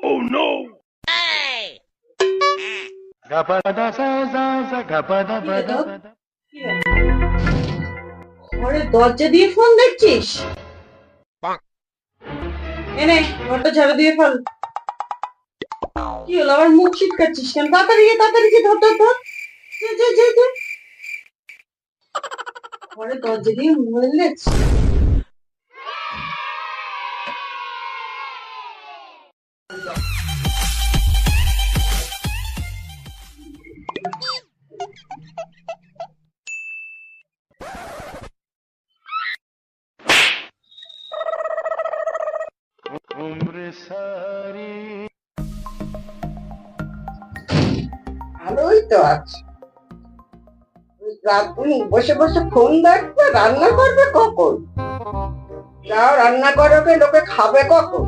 Oh no! Gapada sa sa sa gapada pada pada. ঘরে দরজা দিয়ে ফোন দেখছিস? এনে ঘরটা ঝাড়ু দিয়ে ফেল। কি হলো, আবার মুখ ছিটকাচ্ছিস কেন? তাড়াতাড়ি গিয়ে ধর ধর ধর। যা। ঘরে দরজা দিয়ে মোবাইল দেখছিস? Umre sari. ভালোই তো আছে। রাত বসে বসে ফোন দেখবে, রান্না করবে কখন? যাও রান্না করো, লোকে খাবে কখন?